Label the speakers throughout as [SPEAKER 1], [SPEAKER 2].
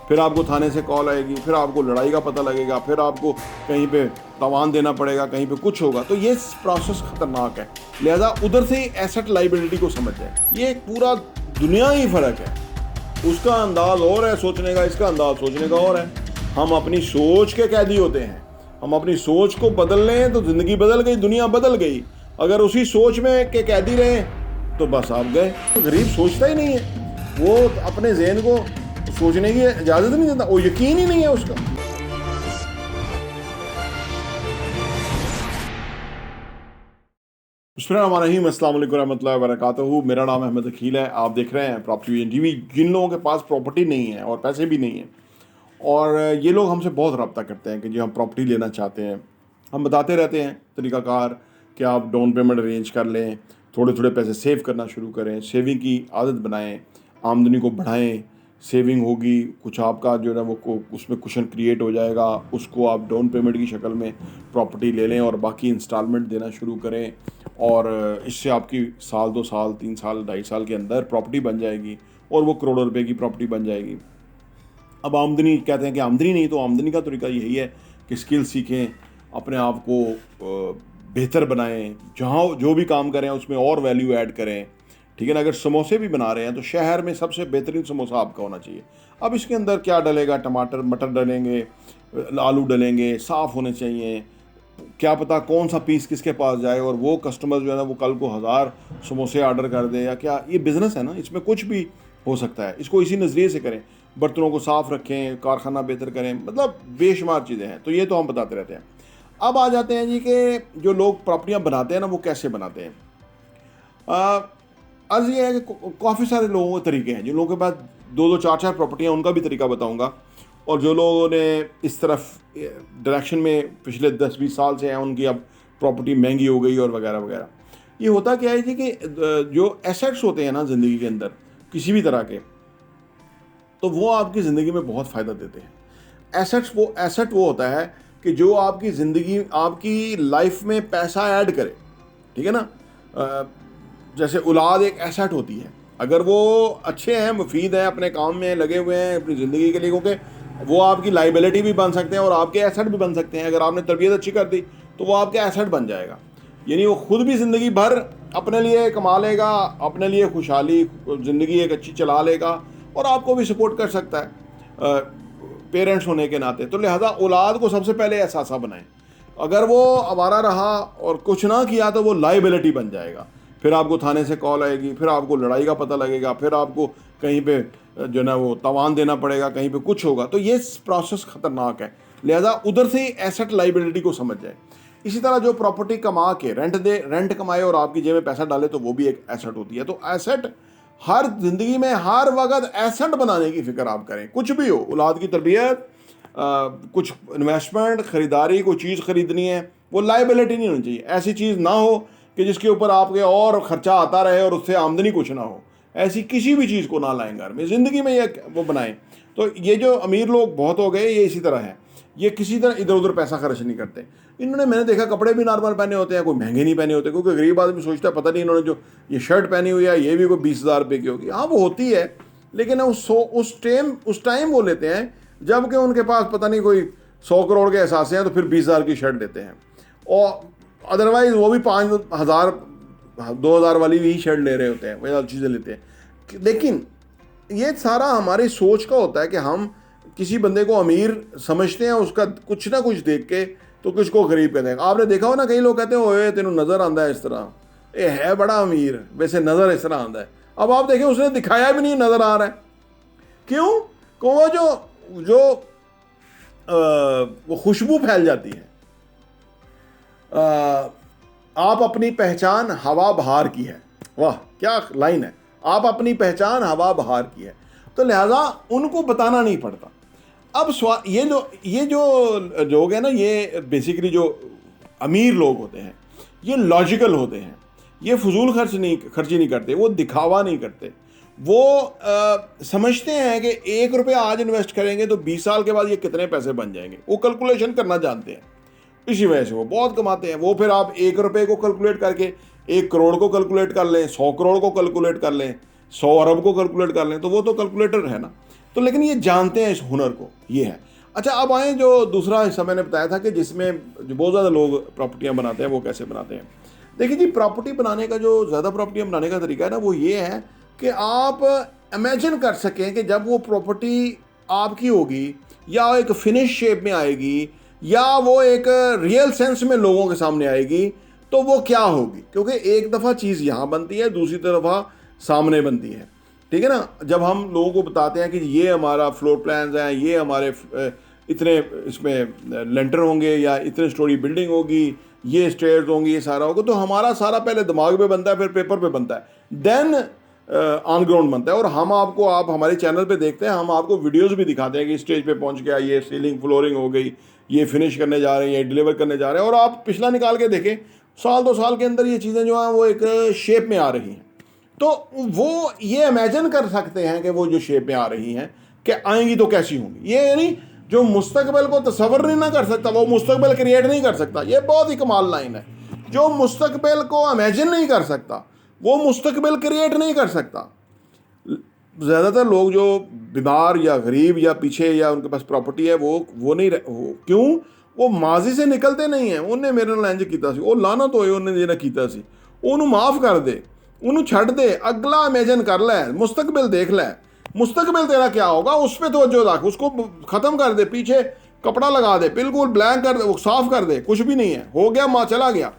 [SPEAKER 1] फिर आपको थाने से कॉल आएगी, फिर आपको लड़ाई का पता लगेगा, फिर आपको कहीं पे तावान देना पड़ेगा, कहीं पे कुछ होगा। तो ये प्रोसेस खतरनाक है। लिहाजा उधर से ही एसेट लाइबिलिटी को समझ जाए। ये एक पूरा दुनिया ही फ़र्क है। उसका अंदाज और है सोचने का, इसका अंदाज सोचने का और है। हम अपनी सोच के कैदी होते हैं। हम अपनी सोच को बदल लें तो ज़िंदगी बदल गई, दुनिया बदल गई। अगर उसी सोच में के कैदी रहे तो बस आप गए। तो गरीब सोचता ही नहीं है, वो अपने ज़हन को सोचने की इजाज़त नहीं देता, वो यकीन ही नहीं है उसका। बिस्मिल्लाहिर्रहमानिर्रहीम, अस्सलाम वालेकुम रहमतुल्लाहि व बरकातहू। मेरा नाम अहमद अकील है। आप देख रहे हैं प्रॉपर्टी टीवी। जिन लोगों के पास प्रॉपर्टी नहीं है और पैसे भी नहीं हैं, और ये लोग हमसे बहुत रब्ता करते हैं कि जी हम प्रॉपर्टी लेना चाहते हैं, हम बताते रहते हैं तरीक़ाकार कि आप डाउन पेमेंट अरेंज कर लें, थोड़े थोड़े पैसे सेव करना शुरू करें, सेविंग की आदत बनाएं, आमदनी को बढ़ाएं। सेविंग होगी, कुछ आपका जो है ना वो उसमें कुशन क्रिएट हो जाएगा, उसको आप डाउन पेमेंट की शक्ल में प्रॉपर्टी ले लें और बाकी इंस्टॉलमेंट देना शुरू करें। और इससे आपकी साल 2 साल 3 साल 2.5 साल के अंदर प्रॉपर्टी बन जाएगी और वो करोड़ों रुपए की प्रॉपर्टी बन जाएगी। अब आमदनी कहते हैं कि आमदनी नहीं, तो आमदनी का तरीका यही है कि स्किल सीखें, अपने आप को बेहतर बनाएं, जहाँ जो भी काम करें उसमें और वैल्यू ऐड करें। ठीक है ना। अगर समोसे भी बना रहे हैं तो शहर में सबसे बेहतरीन समोसा आपका होना चाहिए। अब इसके अंदर क्या डलेगा? टमाटर मटर डलेंगे, आलू डलेंगे, साफ़ होने चाहिए। क्या पता कौन सा पीस किसके पास जाए और वो कस्टमर जो है ना वो कल को 1000 समोसे ऑर्डर कर दे, या क्या। ये बिज़नेस है ना, इसमें कुछ भी हो सकता है। इसको इसी नज़रिए से करें, बर्तनों को साफ़ रखें, कारखाना बेहतर करें, मतलब बेशुमार चीज़ें हैं। तो ये तो हम बताते रहते हैं। अब आ जाते हैं जी कि जो लोग प्रॉपर्टियाँ बनाते हैं ना वो कैसे बनाते हैं। अर्ज़ ये है कि काफ़ी सारे लोगों के तरीके हैं। जिन लोगों के पास 2-2 4-4 प्रॉपर्टियाँ, उनका भी तरीका बताऊँगा। और जो लोगों ने इस तरफ डायरेक्शन में पिछले 10-20 साल से हैं, उनकी अब प्रॉपर्टी महंगी हो गई और वगैरह वगैरह। ये होता क्या है जी कि जो एसेट्स होते हैं ना ज़िंदगी के अंदर किसी भी तरह के, तो वो आपकी ज़िंदगी में बहुत फ़ायदा देते हैं। एसेट वो होता है कि जो आपकी ज़िंदगी, आपकी लाइफ में पैसा ऐड करे। ठीक है ना। जैसे औलाद एक एसेट होती है। अगर वो अच्छे हैं, मुफीद हैं, अपने काम में लगे हुए हैं अपनी ज़िंदगी के लिए, क्योंकि वो आपकी लाइबिलिटी भी बन सकते हैं और आपके एसेट भी बन सकते हैं। अगर आपने तरबियत अच्छी कर दी तो वो आपके एसेट बन जाएगा। यानी वो खुद भी ज़िंदगी भर अपने लिए कमा लेगा, अपने लिए खुशहाली ज़िंदगी एक अच्छी चला लेगा और आपको भी सपोर्ट कर सकता है पेरेंट्स होने के नाते। तो लिहाजा औलाद को सबसे पहले एहसास बनाएं। अगर वो आवारा रहा और कुछ ना किया तो वो लाइबिलिटी बन जाएगा। फिर आपको थाने से कॉल आएगी, फिर आपको लड़ाई का पता लगेगा, फिर आपको कहीं पे जो ना वो तावान देना पड़ेगा, कहीं पे कुछ होगा। तो ये प्रोसेस ख़तरनाक है। लिहाजा उधर से ही एसेट लाइबिलिटी को समझ जाए। इसी तरह जो प्रॉपर्टी कमा के रेंट कमाए और आपकी जेब में पैसा डाले, तो वो भी एक एसेट होती है। तो एसेट हर ज़िंदगी में हर वक्त एसेट बनाने की फ़िक्र आप करें। कुछ भी हो, औलाद की तरबियत, कुछ इन्वेस्टमेंट, ख़रीदारी, कोई चीज़ ख़रीदनी है, वो लाइबिलिटी नहीं होनी चाहिए। ऐसी चीज़ ना हो कि जिसके ऊपर आपके और ख़र्चा आता रहे और उससे आमदनी कुछ ना हो। ऐसी किसी भी चीज़ को ना लाएं घर में, ज़िंदगी में ये वो बनाएं। तो ये जो अमीर लोग बहुत हो गए, ये इसी तरह है। ये किसी तरह इधर उधर पैसा खर्च नहीं करते। इन्होंने, मैंने देखा, कपड़े भी नॉर्मल पहने होते हैं, कोई महंगे नहीं पहने होते। क्योंकि गरीब आदमी सोचता है पता नहीं इन्होंने जो ये शर्ट पहनी हुई है ये भी कोई 20,000 रुपये की होगी। हाँ वो होती है, लेकिन उस टाइम वो लेते हैं जबकि उनके पास पता नहीं कोई 100 करोड़ के एहसास हैं, तो फिर 20,000 की शर्ट लेते हैं। और अदरवाइज़ वो भी 5,000 2,000 वाली भी शर्ट ले रहे होते हैं, वही चीज़ें लेते हैं। लेकिन ये सारा हमारी सोच का होता है कि हम किसी बंदे को अमीर समझते हैं उसका कुछ ना कुछ देख के, तो कुछ को गरीब कहते हैं। आपने देखा हो ना, कई लोग कहते हैं ओए तेनू नज़र आंदा है इस तरह, ये है बड़ा अमीर, वैसे नज़र इस तरह आंदा है। अब आप देखें, उसने दिखाया भी नहीं, नज़र आ रहा है। क्यों? क्यों? वो खुशबू फैल जाती है। आप अपनी पहचान हवा बहार की है। वाह क्या लाइन है, आप अपनी पहचान हवा बहार की है। तो लिहाजा उनको बताना नहीं पड़ता। अब ये जो लोग हैं ना, ये बेसिकली जो अमीर लोग होते हैं, ये लॉजिकल होते हैं। ये फजूल खर्ची नहीं करते, वो दिखावा नहीं करते। वो समझते हैं कि 1 रुपया आज इन्वेस्ट करेंगे तो 20 साल के बाद ये कितने पैसे बन जाएंगे। वो कैलकुलेशन करना जानते हैं, इसी वजह से वो बहुत कमाते हैं। वो फिर आप 1 रुपये को कैलकुलेट करके 1 करोड़ को कैलकुलेट कर लें, 100 करोड़ को कैलकुलेट कर लें, 100 अरब को कैलकुलेट कर लें, तो वो तो कैलकुलेटर है ना। तो लेकिन ये जानते हैं इस हुनर को, ये है। अच्छा, अब आए जो दूसरा हिस्सा मैंने बताया था कि जिसमें जो बहुत ज़्यादा लोग प्रॉपर्टियाँ बनाते हैं, वो कैसे बनाते हैं। देखिए जी, प्रॉपर्टी बनाने का जो ज़्यादा प्रॉपर्टियाँ बनाने का तरीका है ना, वो ये है कि आप इमेजिन कर सकें कि जब वो प्रॉपर्टी आपकी होगी या एक फिनिश शेप में आएगी या वो एक रियल सेंस में लोगों के सामने आएगी, तो वो क्या होगी। क्योंकि एक दफ़ा चीज़ यहाँ बनती है, दूसरी दफ़ा सामने बनती है, ठीक है ना। जब हम लोगों को बताते हैं कि ये हमारा फ्लोर प्लान्स हैं, ये हमारे इतने इसमें लेंटर होंगे या इतने स्टोरी बिल्डिंग होगी, ये स्टेयर्स होंगी, ये सारा होगा, तो हमारा सारा पहले दिमाग में बनता है, फिर पेपर पे बनता है, देन ऑन ग्राउंड बनता है। और हम आपको, आप हमारे चैनल पे देखते हैं, हम आपको वीडियोस भी दिखाते हैं कि स्टेज पे पहुंच गया, ये सीलिंग फ्लोरिंग हो गई, ये फिनिश करने जा रहे हैं, ये डिलीवर करने जा रहे हैं। और आप पिछला निकाल के देखें, साल 2 साल के अंदर ये चीज़ें जो हैं वो एक शेप में आ रही हैं। तो वो ये इमेजिन कर सकते हैं कि वो जो शेप में आ रही हैं कि आएंगी तो कैसी होंगी। ये यानी जो मुस्तकबिल को तसव्वुर नहीं ना कर सकता, वो मुस्तकबिल क्रिएट नहीं कर सकता। ये बहुत ही कमाल लाइन है। जो मुस्तकबिल को इमेजिन नहीं कर सकता, वो मुस्तकबिल क्रिएट नहीं कर सकता। ज़्यादातर लोग जो बीमार या गरीब या पीछे या उनके पास प्रॉपर्टी है, वो नहीं क्यों, वो माजी से निकलते नहीं हैं। उन्हें मेरे नाल इंज कीता सी, वो लाना तो उन्हें जेड़ा कीता सी, उन्होंने माफ़ कर दे, उन्होंने छड़ दे, अगला इमेजिन कर लै, मुस्तकबिल देख लै। मुस्तकबिल तेरा क्या होगा, उस पर तवज्जो रख, उसको ख़त्म कर दे, पीछे कपड़ा लगा दे, बिल्कुल ब्लैंक कर दे, वो साफ़ कर दे, कुछ भी नहीं है, हो गया, माँ चला गया।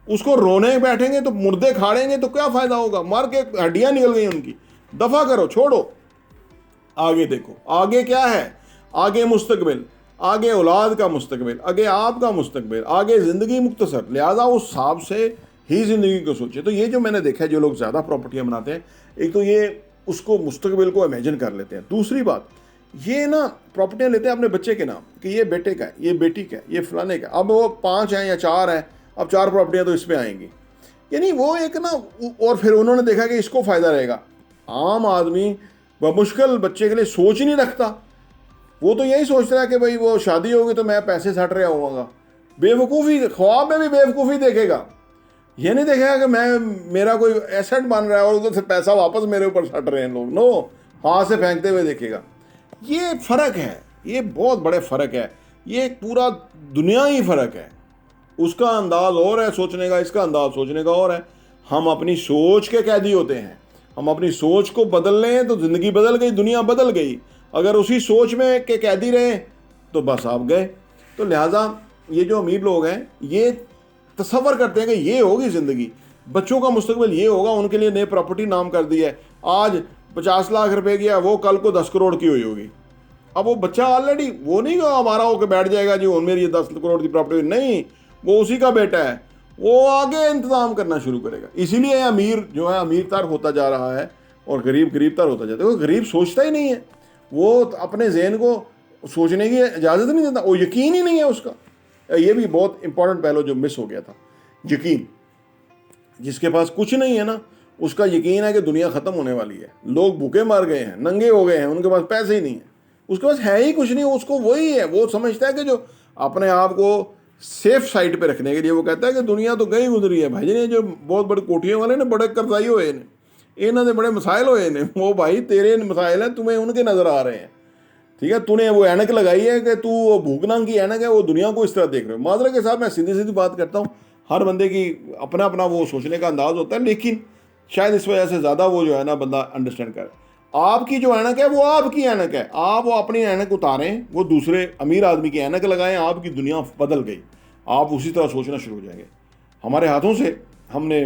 [SPEAKER 1] उसको रोने बैठेंगे तो मुर्दे खाड़ेंगे तो क्या फ़ायदा होगा, मर के हड्डियाँ निकल गई उनकी। दफ़ा करो, छोड़ो, आगे देखो, आगे क्या है, आगे मुस्तकबिल, आगे औलाद का मुस्तकबिल, आगे आपका मुस्तकबिल, आगे ज़िंदगी मुख्तसर। लिहाजा उस हिसाब से ही ज़िंदगी को सोचे। तो ये जो मैंने देखा है, जो लोग ज़्यादा प्रॉपर्टियाँ बनाते हैं, एक तो ये उसको मुस्तकबिल को इमेजिन कर लेते हैं। दूसरी बात, ये ना प्रॉपर्टियाँ लेते हैं अपने बच्चे के नाम कि ये बेटे का है, ये बेटी का है, ये फलाने का। अब वो 5 हैं या 4 हैं, अब 4 प्रॉपर्टियाँ तो इसमें आएंगी, यानी वो एक ना। और फिर उन्होंने देखा कि इसको फ़ायदा रहेगा। आम आदमी बमुश्किल बच्चे के लिए सोच ही नहीं रखता। वो तो यही सोचता है कि भाई वो शादी होगी तो मैं पैसे सट रहा होऊंगा। बेवकूफ़ी, ख्वाब में भी बेवकूफ़ी देखेगा। ये नहीं देखेगा कि मेरा कोई एसेट बन रहा है और उधर से पैसा वापस मेरे ऊपर सट रहे हैं लोग। नो, हाथ से फेंकते हुए देखेगा। ये फ़र्क है, ये बहुत बड़े फ़र्क है। ये पूरा दुनिया ही फ़र्क है। उसका अंदाज़ और है सोचने का, इसका अंदाज़ सोचने का और है। हम अपनी सोच के कैदी होते हैं। हम अपनी सोच को बदल लें तो ज़िंदगी बदल गई, दुनिया बदल गई। अगर उसी सोच में के कैदी रहे तो बस आप गए। तो लिहाजा ये जो अमीर लोग हैं, ये तसव्वुर करते हैं कि ये होगी ज़िंदगी, बच्चों का मुस्तकबिल ये होगा, उनके लिए नए प्रॉपर्टी नाम कर दी है। आज 50 लाख रुपए की है, वो कल को 10 करोड़ की हुई होगी। अब वो बच्चा ऑलरेडी वो नहीं हमारा होकर बैठ जाएगा जी और मेरी 10 करोड़ की प्रॉपर्टी, नहीं, वो उसी का बेटा है, वो आगे इंतज़ाम करना शुरू करेगा। इसीलिए अमीर जो है अमीर तर होता जा रहा है और गरीब गरीब तर होता जाता है। गरीब सोचता ही नहीं है, वो अपने जहन को सोचने की इजाज़त नहीं देता, वो यकीन ही नहीं है उसका। ये भी बहुत इंपॉर्टेंट पहलू जो मिस हो गया था, यकीन। जिसके पास कुछ नहीं है ना, उसका यकीन है कि दुनिया ख़त्म होने वाली है, लोग भूखे मर गए हैं, नंगे हो गए हैं, उनके पास पैसे ही नहीं है, उसके पास है ही कुछ नहीं। उसको वही है, वो समझता है कि जो अपने आप को सेफ साइड पे रखने के लिए वो कहता है कि दुनिया तो गई गुजरी है। भाई जी ने जो बहुत बड़े कोठियों वाले ने बड़े कर्जाई होए ने, इन्हों ने बड़े मसाइल होए ने, वो भाई तेरे मसाइल हैं, तुम्हें उनके नज़र आ रहे हैं, ठीक है। तूने वो ऐनक लगाई है कि तू वो भूखना की ऐनक है, वो दुनिया को इस तरह देख रहे हो। माजरा के साथ मैं सीधी सीधी बात करता हूँ, हर बंदे की अपना अपना वो सोचने का अंदाज़ होता है, लेकिन शायद इस वजह से ज़्यादा वो जो है ना बंदा अंडरस्टैंड करे। आपकी जो ऐनक है वो आपकी ऐनक है, आप वो अपनी ऐनक उतारें, वो दूसरे अमीर आदमी की ऐनक लगाएं, आपकी दुनिया बदल गई, आप उसी तरह सोचना शुरू हो जाएंगे। हमारे हाथों से हमने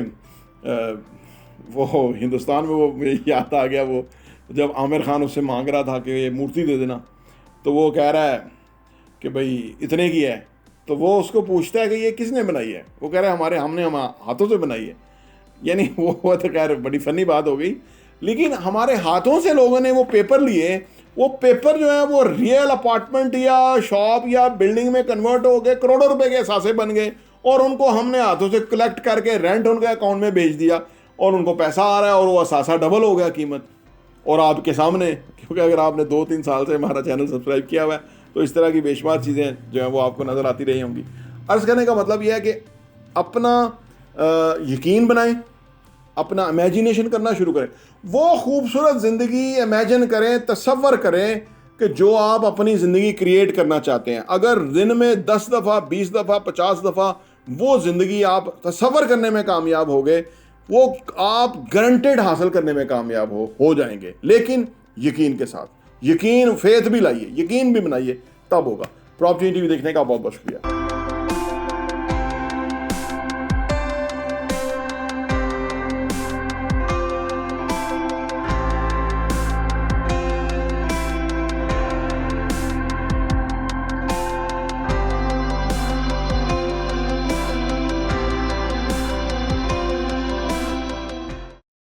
[SPEAKER 1] वो हिंदुस्तान में वो मुझे याद आ गया, वो जब आमिर खान उससे मांग रहा था कि ये मूर्ति दे देना, तो वो कह रहा है कि भाई इतने की है, तो वो उसको पूछता है कि ये किसने बनाई है, वो कह रहा है हमने हाथों से बनाई है। यानी वो तो खैर बड़ी फनी बात हो गई, लेकिन हमारे हाथों से लोगों ने वो पेपर लिए, वो पेपर जो है वो रियल अपार्टमेंट या शॉप या बिल्डिंग में कन्वर्ट हो गए, करोड़ों रुपए के असासे बन गए, और उनको हमने हाथों से कलेक्ट करके रेंट उनके अकाउंट में भेज दिया, और उनको पैसा आ रहा है, और वो असासा डबल हो गया कीमत, और आपके सामने। क्योंकि अगर आपने 2-3 साल से हमारा चैनल सब्सक्राइब किया हुआ है तो इस तरह की बेशुमार चीज़ें जो हैं वो आपको नज़र आती रही होंगी। अर्ज़ करने का मतलब यह है कि अपना यकीन बनाएं, अपना इमेजिनेशन करना शुरू करें। वो खूबसूरत ज़िंदगी इमेजिन करें, तसव्वुर करें कि जो आप अपनी ज़िंदगी क्रिएट करना चाहते हैं। अगर दिन में 10 दफ़ा, 20 दफ़ा, 50 दफ़ा वो ज़िंदगी आप तसव्वुर करने में कामयाब हो गए, वो आप गारंटेड हासिल करने में कामयाब हो जाएंगे। लेकिन यकीन के साथ, यकीन फेथ भी लाइए, यकीन भी बनाइए, तब होगा। प्रॉपर्टी टीवी देखने का बहुत बहुत शुक्रिया।